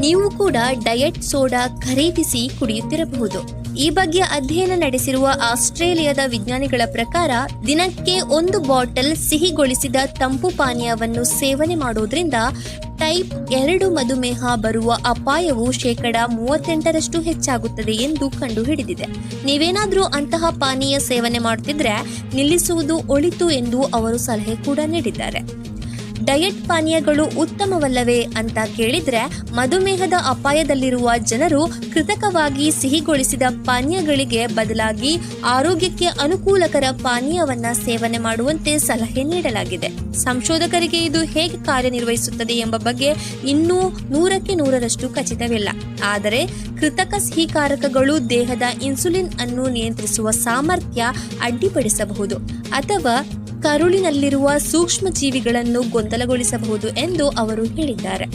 ನೀವು ಕೂಡ diet soda ಖರೀದಿಸಿ ಕುಡಿಯುತ್ತಿರಬಹುದು. ಈ ಬಗ್ಗೆ ಅಧ್ಯಯನ ನಡೆಸಿರುವ ಆಸ್ಟ್ರೇಲಿಯಾದ ವಿಜ್ಞಾನಿಗಳ ಪ್ರಕಾರ ದಿನಕ್ಕೆ 1 ಬಾಟಲ್ ಸಿಹಿಗೊಳಿಸಿದ ತಂಪು ಪಾನೀಯವನ್ನು ಸೇವನೆ ಮಾಡೋದ್ರಿಂದ ಟೈಪ್ 2 ಮಧುಮೇಹ ಬರುವ ಅಪಾಯವು 38% ಹೆಚ್ಚಾಗುತ್ತದೆ ಎಂದು ಕಂಡುಹಿಡಿದಿದೆ. ನೀವೇನಾದ್ರೂ ಅಂತಹ ಪಾನೀಯ ಸೇವನೆ ಮಾಡುತ್ತಿದ್ರೆ ನಿಲ್ಲಿಸುವುದು ಒಳಿತು ಎಂದು ಅವರು ಸಲಹೆ ಕೂಡ ನೀಡಿದ್ದಾರೆ. ಡಯಟ್ ಪಾನೀಯಗಳು ಉತ್ತಮವಲ್ಲವೇ ಅಂತ ಕೇಳಿದ್ರೆ, ಮಧುಮೇಹದ ಅಪಾಯದಲ್ಲಿರುವ ಜನರು ಕೃತಕವಾಗಿ ಸಿಹಿಗೊಳಿಸಿದ ಪಾನೀಯಗಳಿಗೆ ಬದಲಾಗಿ ಆರೋಗ್ಯಕ್ಕೆ ಅನುಕೂಲಕರ ಪಾನೀಯವನ್ನ ಸೇವನೆ ಮಾಡುವಂತೆ ಸಲಹೆ ನೀಡಲಾಗಿದೆ. ಸಂಶೋಧಕರಿಗೆ ಇದು ಹೇಗೆ ಕಾರ್ಯನಿರ್ವಹಿಸುತ್ತದೆ ಎಂಬ ಬಗ್ಗೆ ಇನ್ನೂ 100% ಖಚಿತವಿಲ್ಲ. ಆದರೆ ಕೃತಕ ಸಿಹಿಕಾರಕಗಳು ದೇಹದ ಇನ್ಸುಲಿನ್ ಅನ್ನು ನಿಯಂತ್ರಿಸುವ ಸಾಮರ್ಥ್ಯ ಅಡ್ಡಿಪಡಿಸಬಹುದು ಅಥವಾ ಕರುಳಿನಲ್ಲಿರುವ ಸೂಕ್ಷ್ಮ ಜೀವಿಗಳನ್ನು ಗೊಂದಲಗೊಳಿಸಬಹುದು ಎಂದು ಅವರು ಹೇಳಿದ್ದಾರೆ.